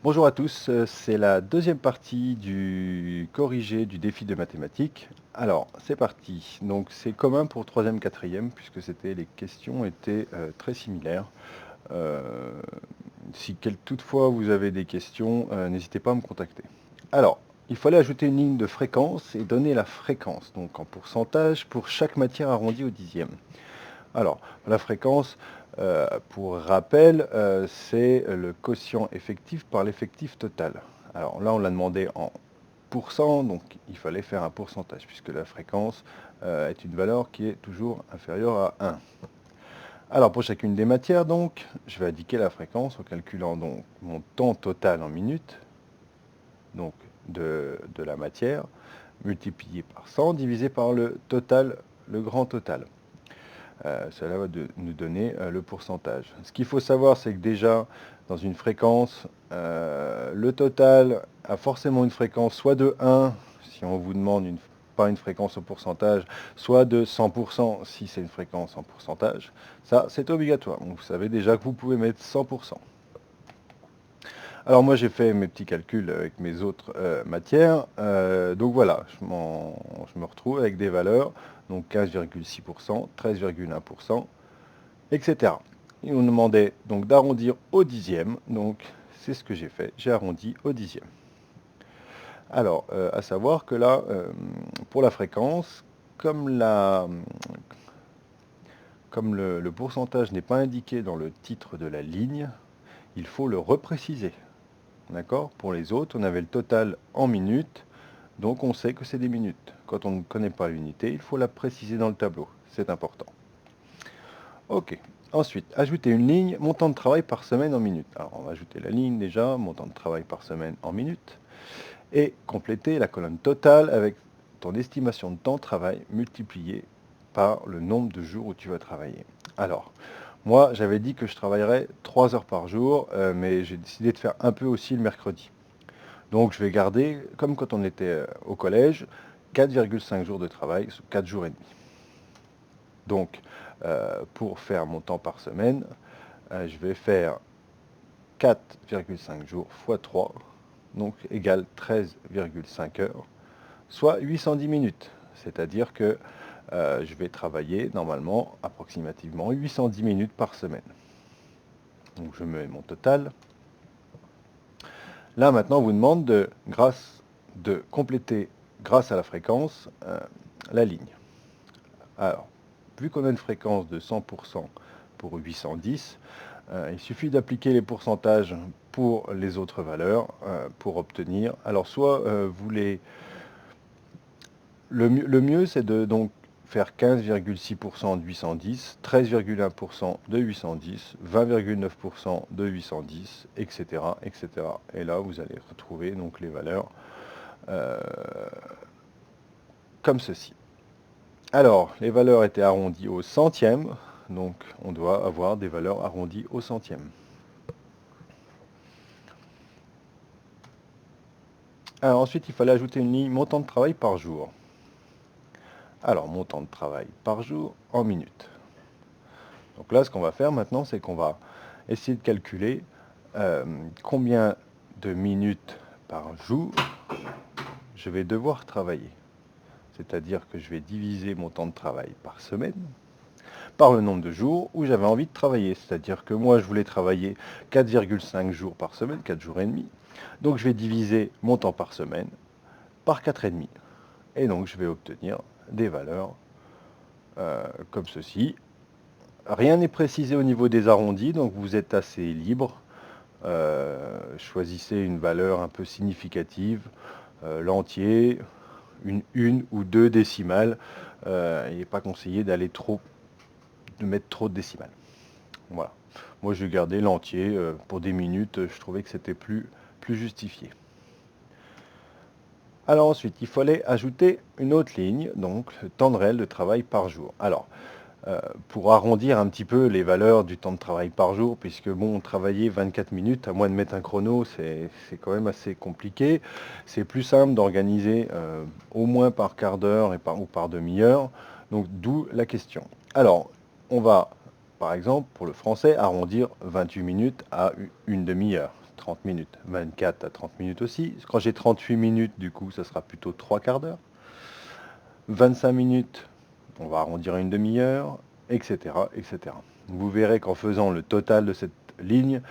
Bonjour à tous, c'est la deuxième partie du corrigé du défi de mathématiques. Alors, c'est parti. Donc, c'est commun pour troisième, quatrième, puisque les questions étaient très similaires. Euh, si toutefois vous avez des questions, n'hésitez pas à me contacter. Alors, il fallait ajouter une ligne de fréquence et donner la fréquence, donc en pourcentage, pour chaque matière arrondie au dixième. Alors, la fréquence, pour rappel, c'est le quotient effectif par l'effectif total. Alors là, on l'a demandé en pourcent, donc il fallait faire un pourcentage, puisque la fréquence est une valeur qui est toujours inférieure à 1. Alors pour chacune des matières, donc, je vais indiquer la fréquence en calculant donc mon temps total en minutes, donc de la matière, multiplié par 100, divisé par le total, le grand total. Cela va nous donner le pourcentage. Ce qu'il faut savoir, c'est que déjà, dans une fréquence, le total a forcément une fréquence soit de 1, si on vous demande pas une fréquence au pourcentage, soit de 100% si c'est une fréquence en pourcentage. Ça, c'est obligatoire. Donc, vous savez déjà que vous pouvez mettre 100%. Alors moi j'ai fait mes petits calculs avec mes autres matières, donc voilà, je me retrouve avec des valeurs, donc 15,6%, 13,1%, etc. Et on nous demandait donc d'arrondir au dixième, donc c'est ce que j'ai fait, j'ai arrondi au dixième. Alors, à savoir que là, pour la fréquence, comme le pourcentage n'est pas indiqué dans le titre de la ligne, il faut le repréciser. D'accord? Pour les autres, on avait le total en minutes, donc on sait que c'est des minutes. Quand on ne connaît pas l'unité, il faut la préciser dans le tableau. C'est important. Ok. Ensuite, ajouter une ligne, montant de travail par semaine en minutes. Alors, on va ajouter la ligne déjà, montant de travail par semaine en minutes, et compléter la colonne totale avec ton estimation de temps de travail multiplié par le nombre de jours où tu vas travailler. Alors, moi, j'avais dit que je travaillerais 3 heures par jour, mais j'ai décidé de faire un peu aussi le mercredi. Donc je vais garder, comme quand on était au collège, 4,5 jours de travail sur 4 jours et demi. Donc pour faire mon temps par semaine, je vais faire 4,5 jours fois 3, donc égale 13,5 heures, soit 810 minutes. C'est-à-dire que je vais travailler normalement approximativement 810 minutes par semaine. Donc je mets mon total. Là, maintenant, on vous demande de compléter, grâce à la fréquence, la ligne. Alors, vu qu'on a une fréquence de 100% pour 810, il suffit d'appliquer les pourcentages pour les autres valeurs pour obtenir. Alors, soit vous les... Le mieux, c'est de donc faire 15,6% de 810, 13,1% de 810, 20,9% de 810, etc., etc. Et là, vous allez retrouver donc les valeurs euh, comme ceci. Alors, les valeurs étaient arrondies au centième, donc on doit avoir des valeurs arrondies au centième. Alors ensuite, il fallait ajouter une ligne montant de travail par jour. Alors, montant de travail par jour en minutes. Donc là, ce qu'on va faire maintenant, c'est qu'on va essayer de calculer combien de minutes par jour je vais devoir travailler. C'est-à-dire que je vais diviser mon temps de travail par semaine par le nombre de jours où j'avais envie de travailler. C'est-à-dire que moi, je voulais travailler 4,5 jours par semaine, 4 jours et demi. Donc je vais diviser mon temps par semaine par 4,5. Et donc je vais obtenir des valeurs comme ceci. Rien n'est précisé au niveau des arrondis, donc vous êtes assez libre. Choisissez une valeur un peu significative, l'entier, une ou deux décimales. Il n'est pas conseillé de mettre trop de décimales. Voilà. Moi, je gardais l'entier pour des minutes. Je trouvais que c'était plus justifié. Alors ensuite, il fallait ajouter une autre ligne, donc le temps de réel de travail par jour. Alors, pour arrondir un petit peu les valeurs du temps de travail par jour, puisque bon, travailler 24 minutes, à moins de mettre un chrono, c'est quand même assez compliqué. C'est plus simple d'organiser au moins par quart d'heure ou par demi-heure. Donc d'où la question. Alors, on va, par exemple, pour le français, arrondir 28 minutes à une demi-heure. 30 minutes. 24 à 30 minutes aussi. Quand j'ai 38 minutes, du coup, ça sera plutôt 3 quarts d'heure. 25 minutes, on va arrondir à une demi-heure, etc., etc. Vous verrez qu'en faisant le total de cette ligne,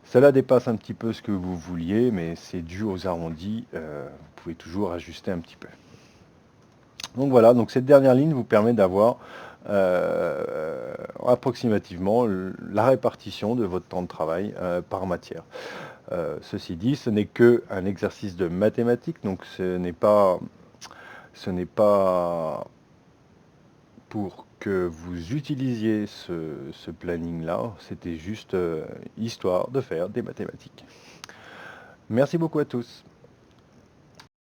cela dépasse un petit peu ce que vous vouliez, mais c'est dû aux arrondis. Vous pouvez toujours ajuster un petit peu. Donc voilà, donc cette dernière ligne vous permet d'avoir approximativement la répartition de votre temps de travail par matière. Ceci dit, ce n'est qu'un exercice de mathématiques, donc ce n'est pas pour que vous utilisiez ce planning-là, c'était juste histoire de faire des mathématiques. Merci beaucoup à tous.